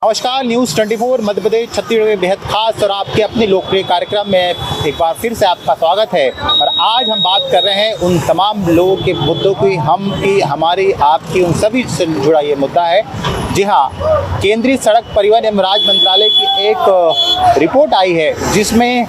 नमस्कार, न्यूज़ 24 मध्य प्रदेश छत्तीसगढ़ के बेहद खास और आपके अपने लोकप्रिय कार्यक्रम में एक बार फिर से आपका स्वागत है। और आज हम बात कर रहे हैं उन तमाम लोगों के मुद्दों की हमारी आपकी उन सभी से जुड़ा ये मुद्दा है। जी हाँ, केंद्रीय सड़क परिवहन एवं राज्य मंत्रालय की एक रिपोर्ट आई है जिसमें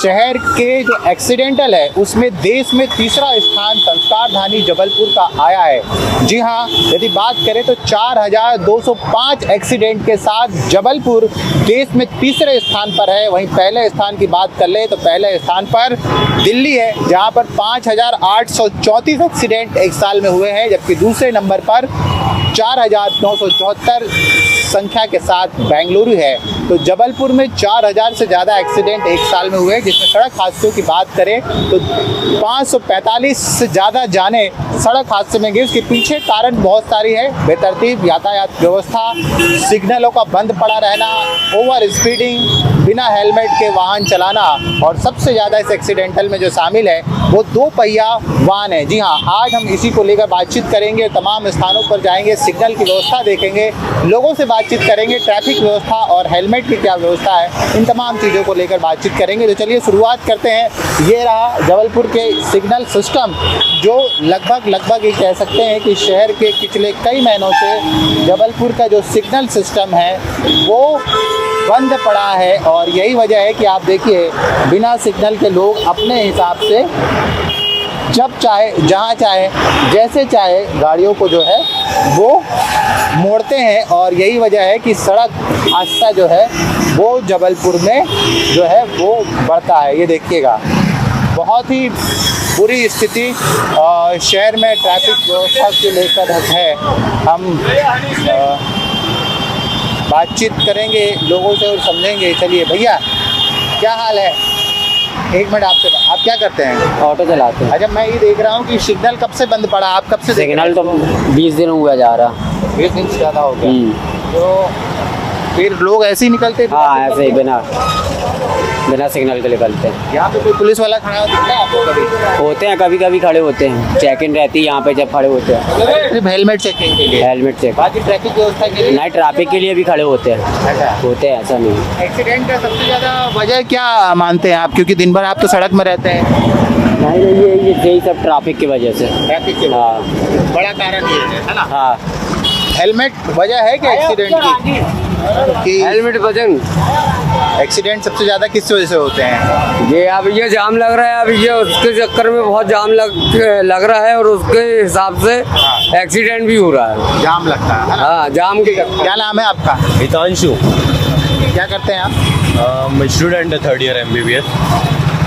शहर के जो एक्सीडेंटल है उसमें देश में तीसरा स्थान संस्कारधानी जबलपुर का आया है। जी हाँ, यदि बात करें तो 4205 एक्सीडेंट के साथ जबलपुर देश में तीसरे स्थान पर है। वहीं पहले स्थान की बात कर ले तो पहले स्थान पर दिल्ली है जहां पर 5834 एक्सीडेंट एक साल में हुए हैं, जबकि दूसरे नंबर पर 4974 संख्या के साथ बेंगलुरु है। तो जबलपुर में 4000 से ज़्यादा एक्सीडेंट एक साल में हुए, जिसमें सड़क हादसों की बात करें तो 545 से ज़्यादा जाने सड़क हादसे में गई। उसके पीछे कारण बहुत सारी है, बेतरतीब यातायात व्यवस्था, सिग्नलों का बंद पड़ा रहना, ओवर स्पीडिंग, बिना हेलमेट के वाहन चलाना और सबसे ज़्यादा इस एक्सीडेंटल में जो शामिल है वो 2 पहिया वाहन है। जी हाँ, आज हम इसी को लेकर बातचीत करेंगे, तमाम स्थानों पर जाएंगे, सिग्नल की व्यवस्था देखेंगे, लोगों से बातचीत करेंगे, ट्रैफिक व्यवस्था और हेलमेट की क्या व्यवस्था है, इन तमाम चीज़ों को लेकर बातचीत करेंगे। तो चलिए शुरुआत करते हैं। ये रहा जबलपुर के सिग्नल सिस्टम, जो लगभग ये कह सकते हैं कि शहर के पिछले कई महीनों से जबलपुर का जो सिग्नल सिस्टम है वो बंद पड़ा है। और यही वजह है कि आप देखिए बिना सिग्नल के लोग अपने हिसाब से जब चाहे, जहाँ चाहे, जैसे चाहे गाड़ियों को जो है वो मोड़ते हैं। और यही वजह है कि सड़क हादसा जो है वो जबलपुर में जो है वो बढ़ता है। ये देखिएगा, बहुत ही बुरी स्थिति शहर में ट्रैफिक व्यवस्था को लेकर है। हम बातचीत करेंगे लोगों से और समझेंगे। चलिए भैया, क्या हाल है? एक मिनट, आपसे आप क्या करते हैं? ऑटो चलाते हैं। अच्छा, मैं ये देख रहा हूँ कि सिग्नल कब से बंद पड़ा, आप कब से? सिग्नल तो 20 दिन हुआ जा रहा। 20 दिन से ज़्यादा हो गया। तो फिर लोग ऐसे ही निकलते? हाँ, ऐसे ही बिना सिग्नल के निकलते हैं। यहाँ पे कोई पुलिस वाला खड़ा दिखता है आपको? कभी होते हैं, कभी होते हैं, चेक इन रहती है यहाँ पे जब खड़े होते हैं। सिर्फ हेलमेट चेकिंग के लिए? हेलमेट चेक, बाकी ट्रैफिक व्यवस्था के लिए नहीं, ट्रैफिक के लिए भी खड़े होते हैं। ऐसा होते हैं, ऐसा नहीं। एक्सीडेंट का सबसे ज़्यादा वजह क्या मानते हैं आप, क्योंकि दिन भर आप तो सड़क में रहते हैं? नहीं, ये यही सब ट्रैफिक की वजह से। ट्रैफिक के हाँ, बड़ा कारण ये है ना? हाँ। हेलमेट वजह है कि एक्सीडेंट की? हेलमेट वजन एक्सीडेंट सबसे ज़्यादा किस वजह से होते हैं? ये अब ये जाम लग रहा है, अब ये उसके चक्कर में बहुत जाम लग रहा है और उसके हिसाब से एक्सीडेंट भी हो रहा है। जाम लगता है ना? हाँ, जाम के चक्कर। क्या नाम है आपका? हितांशु। क्या करते हैं आप? स्टूडेंट है, 3rd year MBBS।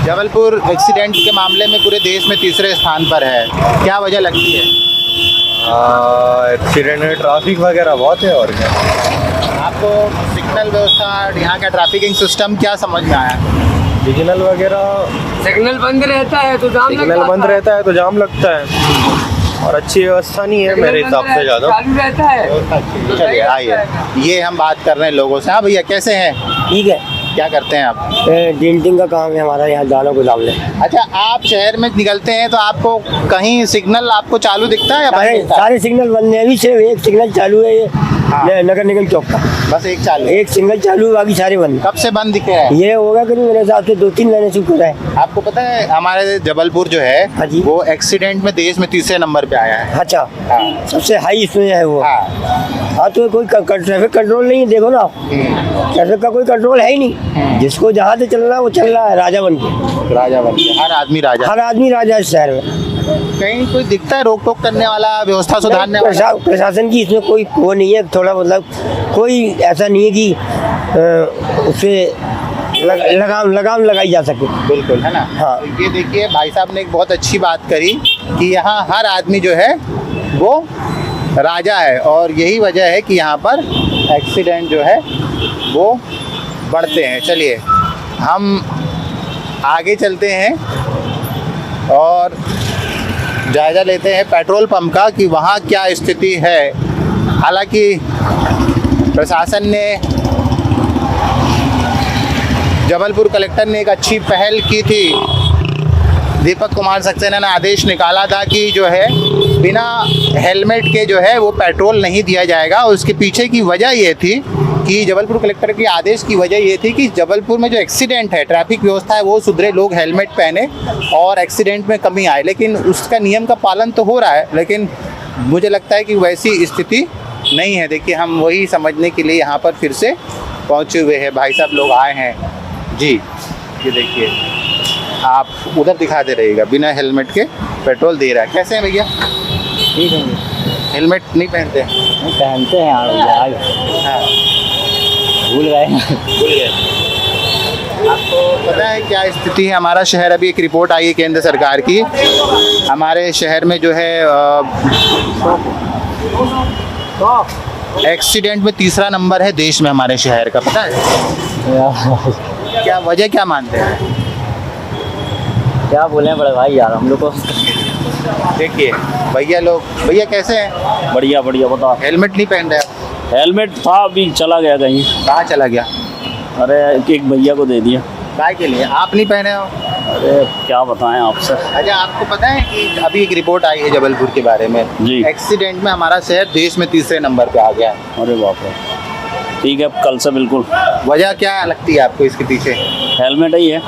Jabalpur accident के मामले में पूरे देश में तीसरे स्थान पर है, क्या वजह लगती है? एक्सीडेंट में ट्रैफिक वगैरह बहुत है। और क्या आपको सिग्नल व्यवस्था, यहाँ का ट्रैफिकिंग सिस्टम क्या समझ में आया? सिग्नल वगैरह, सिग्नल बंद रहता है तो जाम लगता है और अच्छी व्यवस्था नहीं है मेरे हिसाब से ज़्यादा। चालू रहता है। चलिए आइए, ये हम बात कर रहे हैं लोगों से। हाँ भैया, कैसे हैं? ठीक है। क्या करते हैं आप? डेंटिंग का काम है हमारा, यहाँ दानों को डाल लें। अच्छा, आप शहर में निकलते हैं तो आपको कहीं सिग्नल आपको चालू दिखता है या बंद दिखता है? सारे सिग्नल बंद हैं, अभी सिर्फ एक सिग्नल चालू है, ये नगर निगम चौक का। बस एक चालू है? एक सिग्नल चालू है, बाकी सारे बंद। कब से बंद दिखे हैं? ये होगा करीब मेरे हिसाब से 2-3 महीने से ऊपर है। आपको पता है हमारे जबलपुर जो है हाँ जी, वो एक्सीडेंट में देश में तीसरे नंबर पे आया है। अच्छा, हाँ। सबसे हाई इसमें है वो। हाँ। तो कोई ट्रैफिक कंट्रोल नहीं है, देखो ना, ट्रैफिक का कोई कंट्रोल है ही नहीं। जिसको जहाँ से चलना है वो चल रहा है, राजा बन के। राजा बन के, हर आदमी राजा इस शहर में। कहीं कोई दिखता है रोक टोक करने वाला, व्यवस्था सुधारने वाला? प्रशासन की इसमें कोई वो नहीं है, थोड़ा मतलब कोई ऐसा नहीं है कि उससे लगाम लगाई जा सके। बिल्कुल, है ना? हाँ। तो ये देखिए, भाई साहब ने एक बहुत अच्छी बात करी कि यहाँ हर आदमी जो है वो राजा है और यही वजह है कि यहाँ पर एक्सीडेंट जो है वो बढ़ते हैं। चलिए हम आगे चलते हैं और जायज़ा लेते हैं पेट्रोल पंप का कि वहाँ क्या स्थिति है। हालांकि प्रशासन ने, जबलपुर कलेक्टर ने एक अच्छी पहल की थी। दीपक कुमार सक्सेना ने आदेश निकाला था कि जो है बिना हेलमेट के जो है वो पेट्रोल नहीं दिया जाएगा। उसके पीछे की वजह ये थी कि जबलपुर कलेक्टर के आदेश की वजह ये थी कि जबलपुर में जो एक्सीडेंट है, ट्रैफिक व्यवस्था है वो सुधरे, लोग हेलमेट पहने और एक्सीडेंट में कमी आए। लेकिन उसका नियम का पालन तो हो रहा है, लेकिन मुझे लगता है कि वैसी स्थिति नहीं है। देखिए, हम वही समझने के लिए यहाँ पर फिर से पहुँचे हुए हैं। भाई साहब लोग आए हैं जी। ये देखिए, आप उधर दिखाते रहिएगा, बिना हेलमेट के पेट्रोल दे रहा है। कैसे हैं भैया? ठीक है, हेलमेट नहीं पहनते हैं? पहनते हैं यार, हाँ, भूल गए। भूल गए। आपको पता है क्या स्थिति है हमारा शहर? अभी एक रिपोर्ट आई है केंद्र सरकार की, हमारे शहर में जो है एक्सीडेंट में तीसरा नंबर है देश में हमारे शहर का, पता है? क्या वजह क्या मानते हैं? क्या बोले बड़े भाई यार, हम लोग को। देखिए भैया कैसे हैं? बढ़िया बढ़िया, बताओ। हेलमेट नहीं पहन रहे आप? हेलमेट था, अभी चला गया कहीं। कहाँ चला गया? अरे एक भैया को दे दिया। काय के लिए? आप नहीं पहने हो? अरे क्या बताएं आपसे। अच्छा, आपको पता है कि अभी एक रिपोर्ट आई है जबलपुर के बारे में जी। एक्सीडेंट में हमारा शहर देश में तीसरे नंबर पे आ गया है। अरे बाप रे, ठीक है, कल से बिल्कुल। वजह क्या लगती है आपको इसके पीछे? हेलमेट ही है,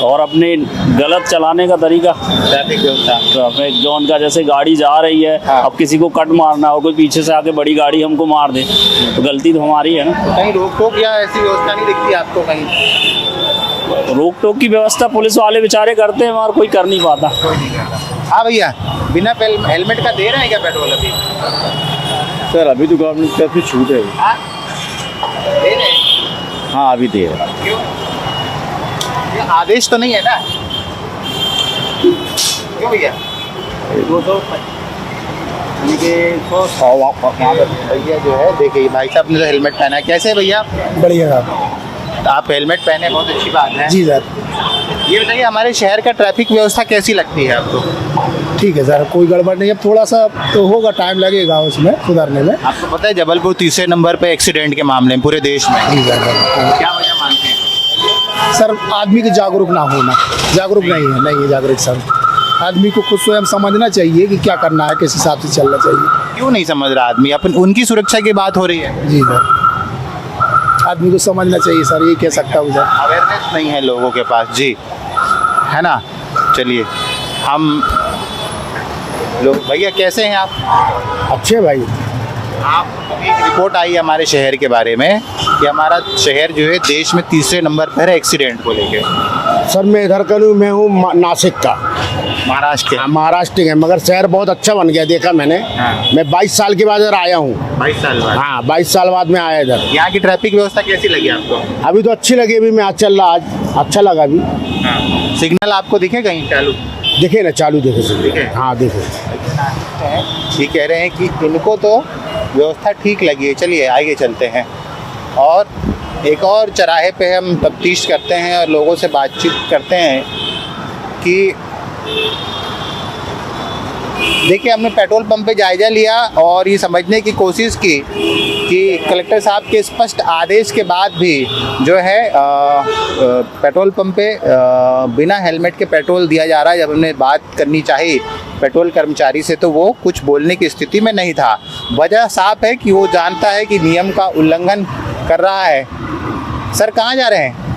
और अपने गलत चलाने का तरीका, ट्रैफिक व्यवस्था। ट्रैफिक जोन का, जैसे गाड़ी जा रही है, हाँ। अब किसी को कट मारना हो, कोई पीछे से आके बड़ी गाड़ी हमको मार दे तो गलती तो हमारी है ना। तो कहीं रोक टोक या ऐसी व्यवस्था नहीं दिखती आपको कहीं? रोक टोक की व्यवस्था पुलिस वाले बेचारे करते हैं, मगर कोई कर नहीं पाता। हाँ भैया, बिना हेलमेट का दे रहे हैं क्या पेट्रोल अभी? सर अभी तो गवर्नमेंट की तरफ से छूट है। हाँ? दे रहे हैं? हाँ अभी दे रहे हैं। क्यों? ये आदेश तो नहीं है ना? क्यों भैया? भैया जो है, देखिए भाई साहब ने तो हेलमेट पहना है। कैसे भैया? बढ़िया साहब। आप हेलमेट पहने, बहुत अच्छी बात है। जी सर, ये बताइए, हमारे शहर का ट्रैफिक व्यवस्था कैसी लगती है आपको? ठीक है सर, कोई गड़बड़ नहीं। अब थोड़ा सा तो होगा, टाइम लगेगा उसमें सुधारने में। आपको पता है जबलपुर तीसरे नंबर पे एक्सीडेंट के मामले में पूरे देश में। जी सर, क्या वजह मानते हैं? सर आदमी के जागरूक ना होना, जागरूक नहीं है जागरूक सर। आदमी को खुद स्वयं समझना चाहिए कि क्या करना है, किस हिसाब से चलना चाहिए। क्यों नहीं समझ रहा आदमी? अपन उनकी सुरक्षा की बात हो रही है। जी सर, आदमी को समझना चाहिए सर, ये कह सकता हूँ सर। अवेयरनेस नहीं है लोगों के पास जी, है ना? चलिए, हम लोग, भैया कैसे हैं आप? अच्छे भाई। आप, एक रिपोर्ट आई है हमारे शहर के बारे में कि हमारा शहर जो है देश में तीसरे नंबर पर है एक्सीडेंट को लेके। सर मैं इधर का नहीं, मैं हूँ नासिक का, महाराष्ट्र के। महाराष्ट्र के, मगर शहर बहुत अच्छा बन गया, देखा मैंने। हाँ। मैं 22 साल के बाद इधर आया हूँ। 22 साल बाद? हाँ, 22 साल बाद मैं आया इधर। यहाँ की ट्रैफिक व्यवस्था कैसी लगी आपको? अभी तो अच्छी लगी, अभी मैं आज चल रहा, आज अच्छा लगा। अभी सिग्नल आपको दिखे कहीं चालू? देखे ना, चालू देखे सर। दिखे? हाँ देखे। ये कह रहे हैं कि इनको तो व्यवस्था ठीक लगी है। चलिए आगे चलते हैं और एक और चौराहे पे हम तफ्तीश करते हैं और लोगों से बातचीत करते हैं कि देखिए, हमने पेट्रोल पंप पे जायज़ा लिया और ये समझने की कोशिश की कि कलेक्टर साहब के स्पष्ट आदेश के बाद भी जो है पेट्रोल पंप पे बिना हेलमेट के पेट्रोल दिया जा रहा है। जब हमने बात करनी चाहिए पेट्रोल कर्मचारी से तो वो कुछ बोलने की स्थिति में नहीं था। वजह साफ है कि वो जानता है कि नियम का उल्लंघन कर रहा है। सर कहाँ जा रहे हैं?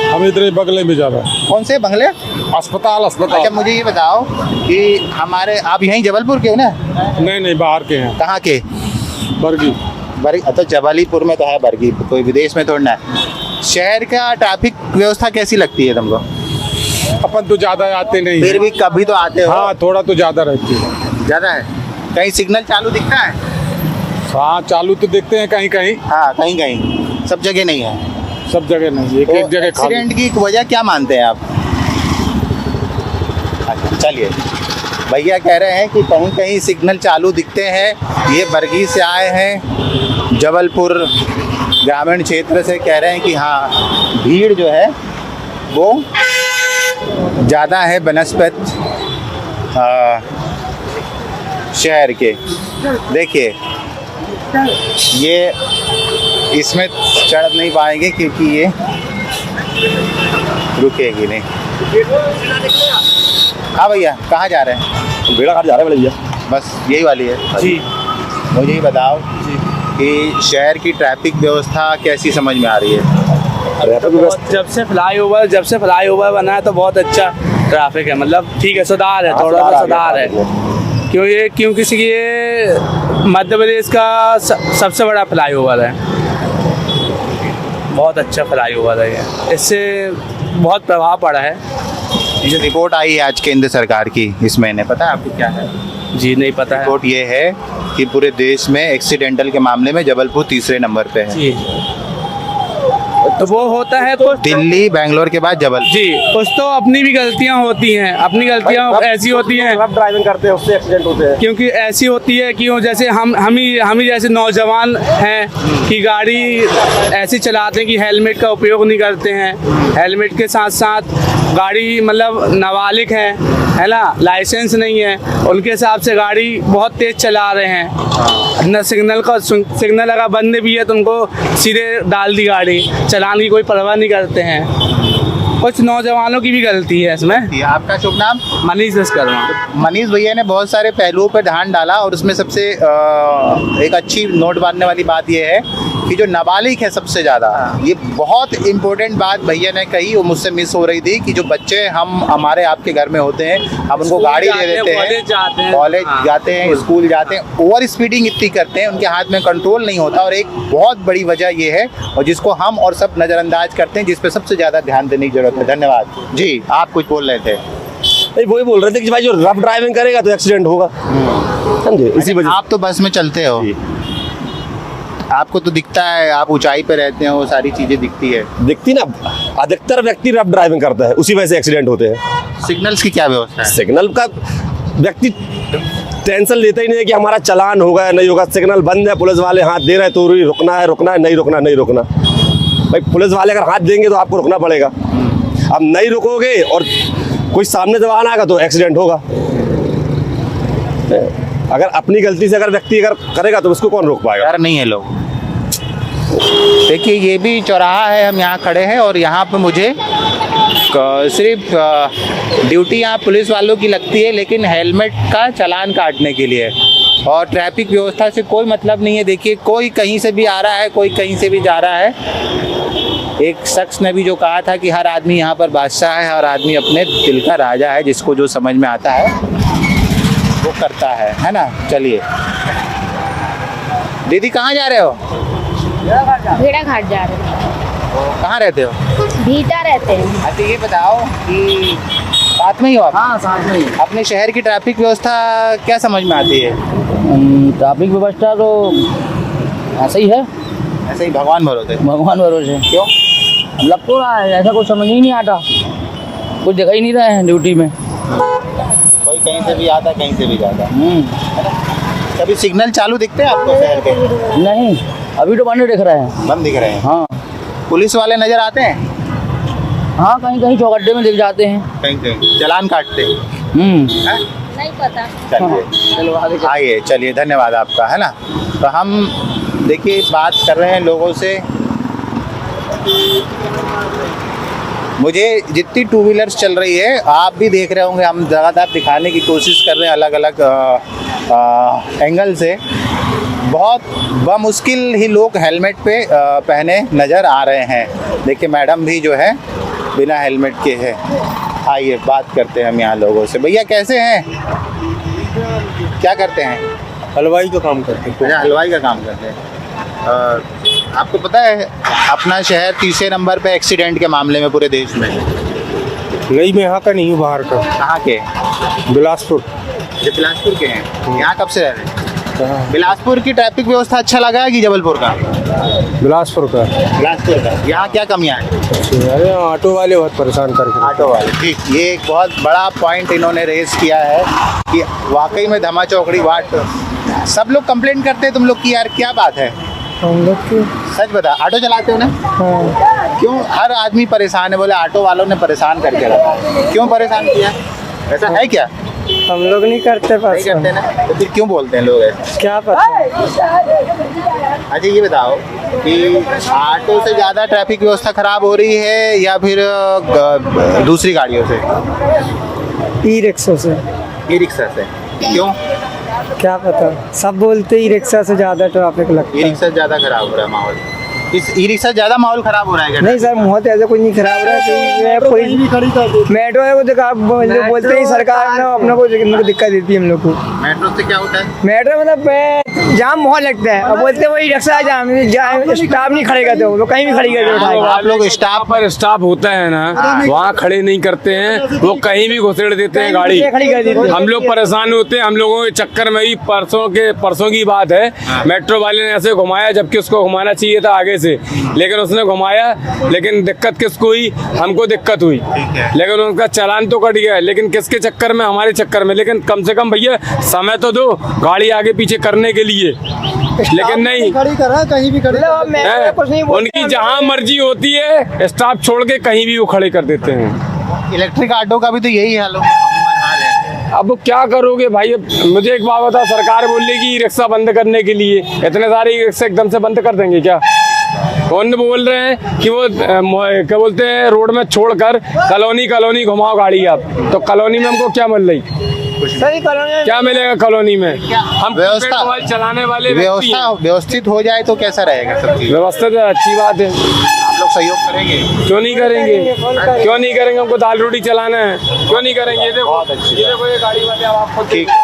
हम इधर बगले में जा रहे हैं। कौन से बंगले? अस्पताल। अच्छा, मुझे ये बताओ कि हमारे, आप यहीं जबलपुर के हो ना? नहीं बाहर के हैं। कहाँ के? बरगी। तो जबलपुर में तो है बरगी, कोई विदेश में थोड़ा ना है। शहर का ट्रैफिक व्यवस्था कैसी लगती है तुमको? अपन तो ज्यादा आते नहीं फिर हैं। भी कभी तो आते हो। हाँ थोड़ा तो ज्यादा रहती है। ज़्यादा है? कहीं सिग्नल चालू दिखता है? हाँ चालू तो देखते हैं कहीं कहीं, हाँ कहीं कहीं, सब जगह नहीं है। सब जगह नहीं, एक एक जगह खाली। एक्सीडेंट की वजह क्या मानते हैं आप? अच्छा चलिए, भैया कह रहे हैं कि कहीं कहीं सिग्नल चालू दिखते हैं। ये बरगी से आए हैं, जबलपुर ग्रामीण क्षेत्र से। कह रहे हैं कि हाँ भीड़ जो है वो ज़्यादा है बनस्पत शहर के। देखिए ये इसमें चढ़ नहीं पाएंगे क्योंकि ये रुकेगी नहीं। हाँ भैया कहाँ जा रहे हैं? बेड़ा घाट जा रहे हैं भैया। बस यही वाली है जी। मुझे ही बताओ कि शहर की ट्रैफिक व्यवस्था कैसी समझ में आ रही है? जब से फ्लाई ओवर बना है तो बहुत अच्छा ट्रैफिक है, मतलब ठीक है, सुधार है, थोड़ा सा सुधार है। क्योंकि ये मध्य प्रदेश का सबसे बड़ा फ्लाई ओवर है, बहुत अच्छा फ्लाई ओवर है ये, इससे बहुत प्रभाव पड़ा है। ये रिपोर्ट आई है आज केंद्र सरकार की इस महीने, पता है आपको क्या है? जी नहीं पता है। रिपोर्ट ये है कि पूरे देश में एक्सीडेंटल के मामले में जबलपुर तीसरे नंबर पे है। जी, तो वो होता है तो दिल्ली बेंगलोर के बाद जबलपुर। जी, कुछ तो अपनी भी गलतियां होती हैं, अपनी गलतियां ऐसी होती हैं, रफ ड्राइविंग करते हैं उससे एक्सीडेंट होते हैं। क्योंकि ऐसी होती है कि जैसे हम ही जैसे नौजवान हैं कि गाड़ी ऐसी चलाते हैं कि हेलमेट का उपयोग नहीं करते हैं, हेलमेट के साथ साथ गाड़ी मतलब नाबालिग है ना, लाइसेंस नहीं है, उनके हिसाब से गाड़ी बहुत तेज चला रहे हैं, न सिग्नल अगर बंद भी है तो उनको सीधे डाल दी गाड़ी, चलाने की कोई परवाह नहीं करते हैं। कुछ नौजवानों की भी गलती है इसमें। आपका शुभ नाम? मनीष विश्वकर्मा। मनीष भैया ने बहुत सारे पहलुओं पर ध्यान डाला और उसमें सबसे एक अच्छी नोट बांधने वाली बात यह है कि जो नाबालिग है सबसे ज़्यादा, ये बहुत इम्पोर्टेंट बात भैया ने कही, वो मुझसे मिस हो रही थी कि जो बच्चे हमारे आपके घर में होते हैं, हम उनको गाड़ी दे देते हैं, कॉलेज जाते हैं, स्कूल जाते हैं, ओवर स्पीडिंग इतनी करते हैं, उनके हाथ में कंट्रोल नहीं होता, और एक बहुत बड़ी वजह ये है और जिसको हम और सब नज़रअंदाज करते हैं, जिस पर सबसे ज़्यादा ध्यान देने की जरूरत है। धन्यवाद जी। आप कुछ बोल रहे थे? नहीं, वही बोल रहे थे कि भाई जो रफ ड्राइविंग करेगा तो एक्सीडेंट होगा, समझे, इसी वजह। आप तो बस में चलते हो, आपको तो दिखता है, आप ऊंचाई पे रहते हो, वो सारी चीजें दिखती ना। अधिकतर व्यक्ति रफ ड्राइविंग करता है, उसी वजह से एक्सीडेंट होते हैं। सिग्नल्स की क्या व्यवस्था है? सिग्नल का व्यक्ति टेंशन लेता ही नहीं है कि हमारा चालान होगा या नहीं होगा। सिग्नल बंद है, पुलिस वाले हाथ दे रहे हैं तो रुकना है, नहीं रुकना। भाई पुलिस वाले अगर हाथ देंगे तो आपको रुकना पड़ेगा। अब नहीं रुकोगे और कोई सामने से वाहन आएगा तो एक्सीडेंट होगा। अगर अपनी गलती से अगर व्यक्ति करेगा तो उसको कौन रोक पाएगा? डर नहीं है लोग। देखिए ये भी चौराहा है, हम यहाँ खड़े हैं और यहाँ पे मुझे सिर्फ ड्यूटी यहाँ पुलिस वालों की लगती है, लेकिन हेलमेट का चालान काटने के लिए, और ट्रैफिक व्यवस्था से कोई मतलब नहीं है। देखिए कोई कहीं से भी आ रहा है, कोई कहीं से भी जा रहा है। एक शख्स ने भी जो कहा था कि हर आदमी यहाँ पर बादशाह है, हर आदमी अपने दिल का राजा है, जिसको जो समझ में आता है वो करता है ना। चलिए दीदी, कहाँ जा रहे हो? भेड़ा घाट जा रहे हैं। कहाँ रहते हो? भीटा रहते हैं। अच्छा ये बताओ कि साथ में ही हो आप? हाँ साथ में ही। अपने शहर की ट्रैफिक व्यवस्था क्या समझ में आती है? ट्रैफिक व्यवस्था तो ऐसे ही है, ऐसे ही भगवान भरोसे। भगवान भरोसे। क्यों? लग तो रहा है, ऐसा कुछ समझ ही नहीं आता, कुछ दिखा ही नहीं रहा है ड्यूटी में। कोई कहीं से भी आता, कहीं से भी जाता। कभी सिग्नल चालू दिखते हैं आपको शहर के? नहीं, अभी तो बंद दिख रहे हैं। बंद दिख रहे हैं? हाँ। पुलिस वाले नजर आते हैं? हाँ, कहीं कहीं चौगड्डे में दिख जाते हैं, कहीं कहीं चालान काटते हैं। नहीं पता। चलिए आइए, चलिए धन्यवाद आपका, है ना। तो हम देखिए बात कर रहे हैं लोगों से। मुझे जितनी टू व्हीलर्स चल रही है, आप भी देख रहे होंगे, हम लगातार दिखाने की कोशिश कर रहे हैं अलग अलग एंगल से। बहुत बमुश्किल ही लोग हेलमेट पे पहने नज़र आ रहे हैं। देखिए मैडम भी जो है बिना हेलमेट के है। आइए बात करते हैं हम यहाँ लोगों से। भैया कैसे हैं? क्या करते हैं? हलवाई का काम करते हैं। अच्छा, हलवाई का काम करते हैं। आपको पता है अपना शहर तीसरे नंबर पे एक्सीडेंट के मामले में पूरे देश में? नहीं, मैं यहाँ का नहीं हूँ, बाहर का। कहाँ के? बिलासपुर। जो बिलासपुर के हैं, यहाँ कब से रह रहे हैं? बिलासपुर की ट्रैफिक व्यवस्था अच्छा लगा है कि जबलपुर का? बिलासपुर का। बिलासपुर का। यहाँ क्या कमियाँ हैं? अरे ऑटो वाले बहुत परेशान करके। ऑटो वाले, ठीक। ये एक बहुत बड़ा पॉइंट इन्होंने रेस किया है कि वाकई में धमा चौकड़ी वाट सब लोग कंप्लेंट करते हैं तुम लोग की, यार क्या बात है? हम लोग की सच बता, ऑटो चलाते हो ना? हाँ। क्यों हर आदमी परेशान है? बोले ऑटो वालों ने परेशान करके रखा। क्यों परेशान किया? ऐसा है क्या? हम लोग नहीं करते, नहीं करते ना, तो फिर क्यों बोलते हैं लोग ऐसा? क्या पता। अच्छा ये बताओ कि ऑटो से ज़्यादा ट्रैफिक व्यवस्था खराब हो रही है या फिर दूसरी गाड़ियों से? ई रिक्शा से। ई रिक्शा से। क्यों? क्या पता, सब बोलते ही रिक्शा से ज़्यादा ट्रैफिक लगता ई है। रिक्शा ज़्यादा खराब हो रहा है माहौल, इस ई रिक्शा ज़्यादा माहौल खराब हो रहा है क्या? नहीं सर, बहुत ऐसा कुछ नहीं खराब हो रहा है, कोई मेट्रो है वो देखा बोलते ही सरकार ना अपना को दिक्कत देती है हम लोग को। मेट्रो से क्या होता है? मेट्रो मतलब जाम बहुत लगता है, और बोलते वही रिक्शा जाम स्टाफ नहीं खड़े करते, वो कहीं भी खड़ी करके उठाएगा। आप लोग स्टाफ पर स्टाफ होता है ना, वहाँ खड़े नहीं करते हैं, वो कहीं भी घुसेड़ देते हैं गाड़ी। खड़ी कर देते हैं। हम लोग परेशान होते हैं, हम लोगों के चक्कर में ही परसों की बात है, मेट्रो वाले ने ऐसे घुमाया, जबकि उसको घुमाना चाहिए था आगे से, लेकिन उसने घुमाया, लेकिन दिक्कत किसको हुई? हमको दिक्कत हुई, लेकिन उनका चालान तो कट गया, लेकिन किसके चक्कर में? हमारे चक्कर में। लेकिन कम से कम भैया समय तो दो गाड़ी आगे पीछे करने के लिए, लेकिन नहीं, खड़ी करा कहीं भी खड़ी है, उनकी जहाँ मर्जी होती है, स्टाफ छोड़ के कहीं भी वो खड़े कर देते हैं। इलेक्ट्रिक ऑटो का भी तो यही हाल है। अब क्या करोगे भाई? अब मुझे एक बात बता, सरकार बोल रही कि रिक्शा बंद करने के लिए, इतने सारे रिक्शा एकदम से बंद कर देंगे क्या? कौन बोल रहे हैं कि वो क्या बोलते हैं, रोड में छोड़कर कॉलोनी घुमाओ गाड़ी आप, तो कॉलोनी में हमको क्या मिल रही? क्या मिलेगा कॉलोनी में? हम व्यवस्था मोबाइल चलाने वाले व्यक्ति हैं। व्यवस्थित हो जाए तो कैसा रहेगा सब चीज? व्यवस्था तो अच्छी बात है, आप लोग सहयोग करेंगे? क्यों नहीं करेंगे? क्यों नहीं करेंगे? हमको दाल रोटी चलाना है, क्यों नहीं करेंगे? ये देखो, बहुत अच्छी ये देखो, ये गाड़ी वाले अब आपको ठीक है,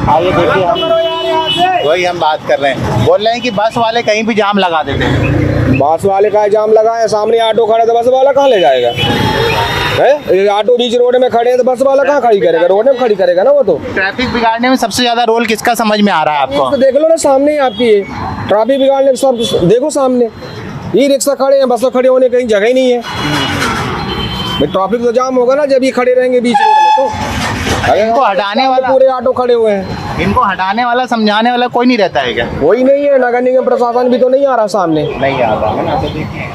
आइए देखिए, हम वही हम बात कर रहे हैं, बोल रहे हैं कि बस वाले कहीं भी जाम लगा देते हैं। बस वाले का जाम लगा है, सामने ऑटो खड़ा, तो बस वाला कहाँ ले जाएगा? है ऑटो बीच रोड में खड़े हैं, तो बस वाला कहाँ खड़ी करेगा? रोड में खड़ी करेगा ना वो तो। ट्रैफिक बिगाड़ने में सबसे ज्यादा रोल किसका समझ में आ रहा है आपको? तो देख लो ना, सामने ही आपकी है ट्रैफिक बिगाड़ने, सब देखो सामने ये रिक्शा खड़े हैं, बस खड़े होने कहीं जगह ही नहीं है। ट्रैफिक तो जाम होगा ना जब ये खड़े रहेंगे बीच रोड में, तो इनको हटाने वाला, पूरे ऑटो खड़े हुए हैं, इनको हटाने वाला, समझाने वाला कोई नहीं रहता है क्या? वही नहीं है, नगर निगम प्रशासन भी तो नहीं आ रहा सामने। नहीं आता है ना। तो देखिए,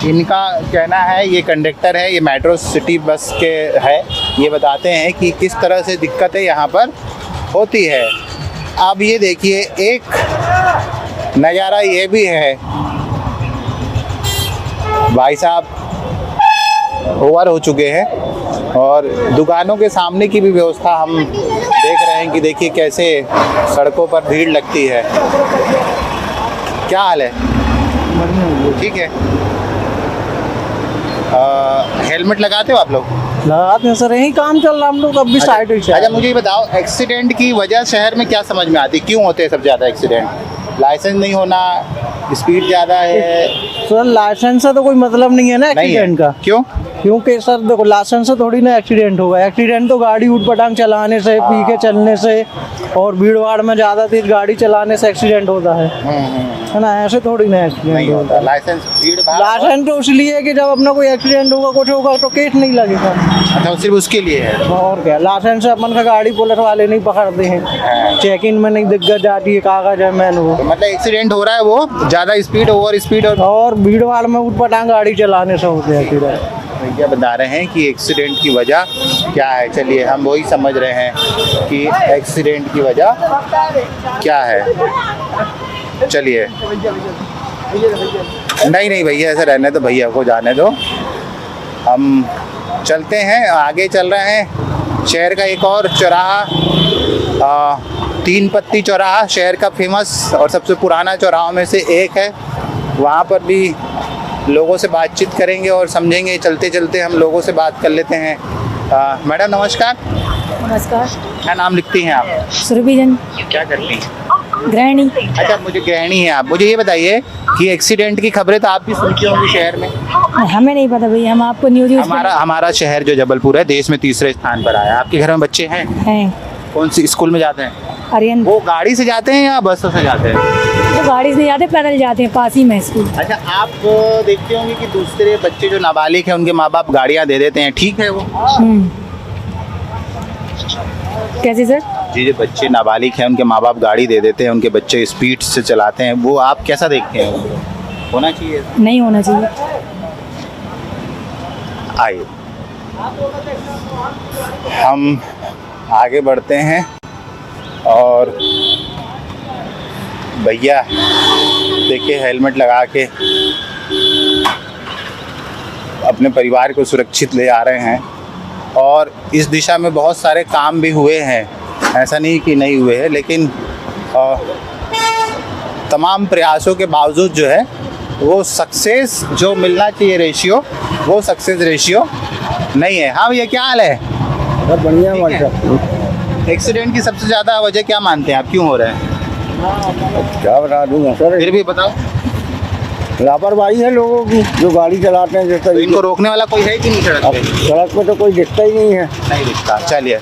इनका कहना है, ये कंडक्टर है, ये मेट्रो सिटी बस के है, ये बताते हैं कि किस तरह से दिक्कतें यहाँ पर होती है। अब ये देखिए, एक नज़ारा ये भी है, भाई साहब ओवर हो चुके हैं, और दुकानों के सामने की भी व्यवस्था हम देख रहे हैं कि देखिए कैसे सड़कों पर भीड़ लगती है। क्या हाल है? ठीक है। हेलमेट लगाते हो आप लोग? लगाते हैं सर, यही काम चल रहा, हम लोग अब भी साइड ही अच्छा, मुझे ये बताओ, एक्सीडेंट की वजह शहर में क्या समझ में आती, क्यों होते हैं सब ज़्यादा एक्सीडेंट? लाइसेंस नहीं होना, स्पीड ज़्यादा है? सर लाइसेंस से तो कोई मतलब नहीं है ना एक्सीडेंट का। क्यों? क्योंकि सर देखो, लाइसेंस से थोड़ी ना एक्सीडेंट होगा। एक्सीडेंट तो गाड़ी उठ पटांग चलाने से, पी के चलने से, और भीड़ भाड़ में ज़्यादा तेज गाड़ी चलाने से एक्सीडेंट होता है ना, ऐसे थोड़ी ना एक्सीडेंट नहीं होता। लाइसेंस भीड़ भाड़, लाइसेंस तो इसलिए कि जब अपना कोई एक्सीडेंट होगा, कुछ होगा, तो केस नहीं लगेगा। अच्छा, सिर्फ उसके लिए है? और क्या, लाइसेंस से अपन का गाड़ी पुलिस वाले नहीं पकड़ते हैं, चेक इन में नहीं दिक्कत जाती है, कागज है मैन वो। तो मतलब एक्सीडेंट हो रहा है वो ज़्यादा स्पीड, ओवर स्पीड और भीड़ भाड़ में उठ पटांग गाड़ी चलाने से होते हैं एक्सीडेंट। भैया बता रहे हैं कि एक्सीडेंट की वजह क्या है। चलिए, हम वही समझ रहे हैं कि एक्सीडेंट की वजह क्या है। चलिए, नहीं भैया, ऐसे रहने दो, भैया को जाने दो, हम चलते हैं आगे। चल रहे हैं शहर का एक और चौराहा, तीन पत्ती चौराहा शहर का फेमस और सबसे पुराना चौराहों में से एक है। वहाँ पर भी लोगों से बातचीत करेंगे और समझेंगे। चलते चलते हम लोगों से बात कर लेते हैं। मैडम नमस्कार। नमस्कार। क्या नाम लिखती हैं आप? सुरभिजन। क्या करती हैं? गृहिणी। अच्छा, मुझे गृहिणी है आप। मुझे ये बताइए कि एक्सीडेंट की खबरें तो आप भी सुनती होंगी शहर में। हमें नहीं पता भैया, हम आपको न्यूज हमारा शहर जो जबलपुर है, देश में 3रे स्थान पर आया। आपके घर में बच्चे हैं? कौन सी स्कूल में जाते हैं? आर्यन। वो गाड़ी से जाते हैं या बसों से जाते हैं? वो गाड़ी से नहीं जाते, पैदल जाते हैं, पास ही में स्कूल। अच्छा, आप देखते होंगे कि दूसरे बच्चे जो नाबालिग हैं उनके माँ बाप गाड़ियाँ दे देते हैं, ठीक है वो? कैसे सर? जी, जो बच्चे नाबालिग हैं उनके माँ बाप गाड़ी दे देते हैं, उनके बच्चे स्पीड से चलाते हैं, वो आप कैसा देखते हैं? होना चाहिए? नहीं होना चाहिए। आइए हम आगे बढ़ते हैं और भैया देखिए हेलमेट लगा के अपने परिवार को सुरक्षित ले आ रहे हैं और इस दिशा में बहुत सारे काम भी हुए हैं, ऐसा नहीं कि नहीं हुए हैं, लेकिन तमाम प्रयासों के बावजूद जो है वो सक्सेस जो मिलना चाहिए रेशियो, वो सक्सेस रेशियो नहीं है। हाँ भैया, क्या हाल है? बहुत बढ़िया है। एक्सीडेंट की सबसे ज़्यादा वजह क्या मानते हैं आप, क्यों हो रहा है? क्या बता दूंगा सर, फिर भी बताओ। लापरवाही है लोगों की जो गाड़ी चलाते हैं। जैसे तो इनको रोकने वाला कोई है कि नहीं सड़क पे? सड़क पे तो कोई दिखता ही नहीं है। नहीं दिखता। चलिए,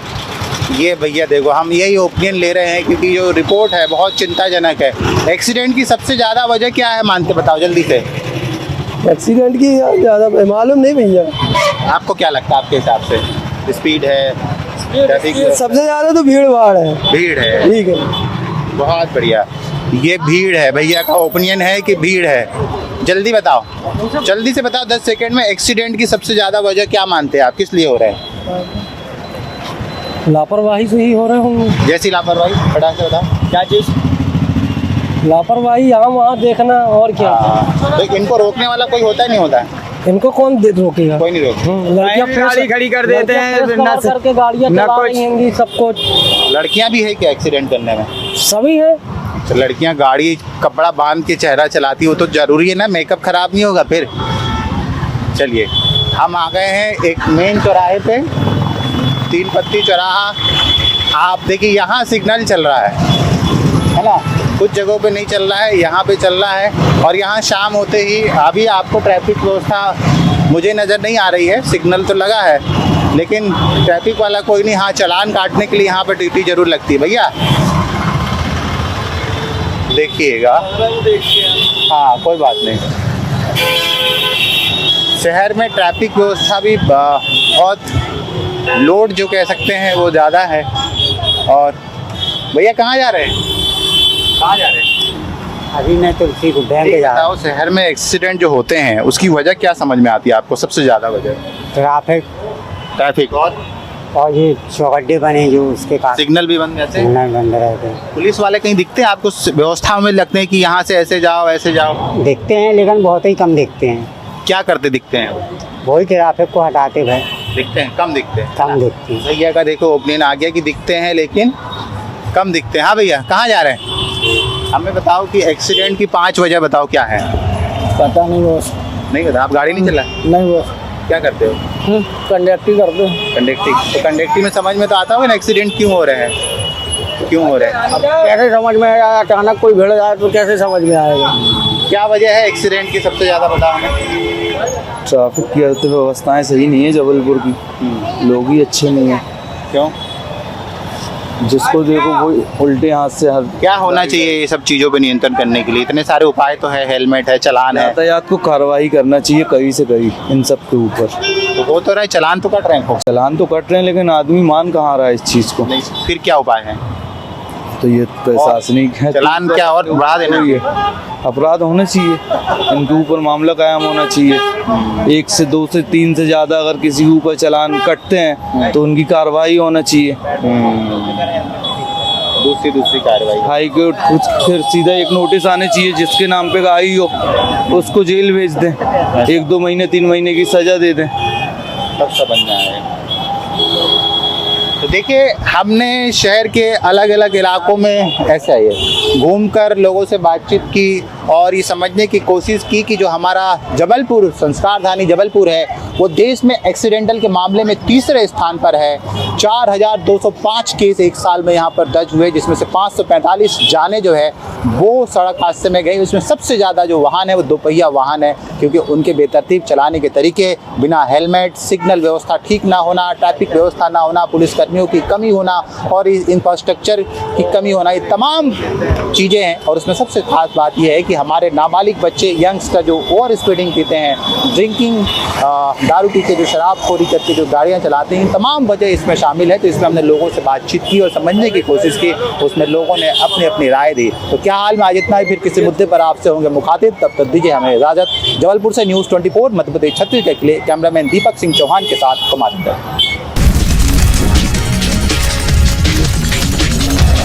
ये भैया देखो, हम यही ओपिनियन ले रहे हैं क्योंकि जो रिपोर्ट है बहुत चिंताजनक है। एक्सीडेंट की सबसे ज़्यादा वजह क्या है मानते, बताओ जल्दी से। एक्सीडेंट की ज़्यादा मालूम नहीं भैया। आपको क्या लगता है, आपके हिसाब से? स्पीड है, ट्रैफिक? सबसे ज़्यादा तो भीड़ भाड़ है। भीड़ है, ठीक है, बहुत बढ़िया। ये भीड़ है, भैया का ओपिनियन है कि भीड़ है। जल्दी बताओ, जल्दी से बताओ, 10 सेकंड में। एक्सीडेंट की सबसे ज़्यादा वजह क्या मानते हैं आप, किस लिए हो रहा है? लापरवाही से ही हो रहे होंगे। जैसी लापरवाही, फटाक से बताओ क्या चीज़? लापरवाही यहाँ वहाँ देखना और क्या। तो इनको रोकने वाला कोई होता है, नहीं होता है? इनको कौन रोकेगा? कोई नहीं रोकता। लड़कियाँ गाड़ी खड़ी कर देते हैं, करके गाड़ियाँ चला रही होंगी सब कुछ। लड़कियां भी है क्या एक्सीडेंट करने में? सभी है। तो लड़कियां गाड़ी कपड़ा बांध के चेहरा चलाती हो तो जरूरी है ना, मेकअप खराब नहीं होगा फिर? चलिए, हम आ गए हैं एक मेन चौराहे पे, 3 पत्ती चौराहा। आप देखिए, यहाँ सिग्नल चल रहा है ना, कुछ जगहों पे नहीं चल रहा है, यहाँ पे चल रहा है। और यहाँ शाम होते ही अभी आपको ट्रैफिक व्यवस्था मुझे नज़र नहीं आ रही है, सिग्नल तो लगा है लेकिन ट्रैफिक वाला कोई नहीं। हाँ, चालान काटने के लिए यहाँ पे ड्यूटी जरूर लगती है भैया, देखिएगा। हाँ, कोई बात नहीं। शहर में ट्रैफिक व्यवस्था भी बहुत लोड जो कह सकते हैं वो ज़्यादा है। और भैया कहाँ जा रहे हैं, कहाँ जा रहे हैं? अभी मैं तुलसी को बैंक जा रहा हूँ। शहर में एक्सीडेंट जो होते हैं उसकी वजह क्या समझ में आती है आपको, सबसे ज़्यादा वजह? ट्रैफिक और ये चौखड्डे बने जो उसके कारण सिग्नल भी बंद रहते हैं। सिग्नल बंद रहते हैं। पुलिस वाले कहीं दिखते हैं आपको व्यवस्था में, लगते हैं कि यहाँ से ऐसे जाओ ऐसे जाओ? दिखते हैं लेकिन बहुत ही कम दिखते हैं। क्या करते दिखते हैं? वही ट्रैफिक को हटाते भाई। दिखते हैं, कम दिखते हैं। कम दिखते हैं। भैया का देखो ओपिनियन आ गया कि दिखते हैं लेकिन कम दिखते हैं। हाँ भैया, कहाँ जा रहे हैं? हमें बताओ कि एक्सीडेंट की 5 वजह बताओ क्या है। पता नहीं बॉस। नहीं पता? आप गाड़ी नहीं चला? नहीं बॉस। क्या करते हो? कंडक्टिंग करते हैं। कंडक्टिंग। तो कंडक्टिंग में समझ में तो आता होगा ना एक्सीडेंट क्यों हो रहे हैं, क्यों हो रहे हैं? कैसे समझ में आएगा? अचानक कोई भिड़ जाए तो कैसे समझ में आएगा? क्या वजह है एक्सीडेंट की सबसे ज़्यादा, बताओ हमें। ट्रैफिक की अर्थव्यवस्थाएं सही नहीं है जबलपुर की, लोग ही अच्छे नहीं हैं। क्यों? जिसको देखो वो उल्टे हाथ से हर। क्या होना चाहिए ये सब चीज़ों पे नियंत्रण करने के लिए? इतने सारे उपाय तो है, हेलमेट है, चालान है। यातायात को कार्रवाई करना चाहिए कहीं से कहीं इन सब के ऊपर। तो हो तो रहा है, चालान तो कट रहे हैं, चालान तो कट रहे हैं लेकिन आदमी मान कहाँ रहा है इस चीज़ को? नहीं, फिर क्या उपाय है? तो ये प्रशासनिक है, चालान क्या और बढ़ा देना? ये अपराध होना चाहिए, इनके ऊपर मामला कायम होना चाहिए। 1 से 2 से 3 से ज़्यादा अगर किसी के ऊपर चालान कटते हैं तो उनकी कार्रवाई होना चाहिए। दूसरी कार्रवाई हाई कोर्ट कुछ फिर सीधा एक नोटिस आने चाहिए जिसके नाम पे आई हो उसको जेल भेज दें, 1-2 महीने 3 महीने की सजा दे दें, तब सब बनना है। तो देखिए, हमने शहर के अलग अलग इलाकों में ऐसा है घूमकर लोगों से बातचीत की और ये समझने की कोशिश की कि जो हमारा जबलपुर, संस्कारधानी जबलपुर है, वो देश में एक्सीडेंटल के मामले में 3रे स्थान पर है। 4205 केस 1 साल में यहाँ पर दर्ज हुए, जिसमें से 545 जाने जो है वो सड़क हादसे में गई। उसमें सबसे ज़्यादा जो वाहन है वो 2 पहिया वाहन है, क्योंकि उनके बेतरतीब चलाने के तरीके, बिना हेलमेट, सिग्नल व्यवस्था ठीक ना होना, ट्रैफिक व्यवस्था ना होना, पुलिसकर्मियों की कमी होना और इंफ्रास्ट्रक्चर की कमी होना, ये तमाम चीज़ें हैं। और उसमें सबसे खास बात यह है कि हमारे नाबालिग बच्चे, यंगस्टर जो ओवर स्पीडिंग पीते हैं, ड्रिंकिंग, दारू पी के जो शराबखोरी करके जो गाड़ियाँ चलाते हैं, तमाम वजह इसमें शामिल है। तो इसमें हमने लोगों से बातचीत की और समझने की कोशिश की, उसमें लोगों ने अपनी अपनी राय दी। तो क्या हाल में आज इतना ही, फिर किसी मुद्दे पर आपसे होंगे मुखातिब, तब तक दीजिए हमें इजाज़त। जबलपुर से न्यूज़ 24 मध्य प्रदेश छत्तीसगढ़ के लिए कैमरामैन दीपक सिंह चौहान के साथ कुमार।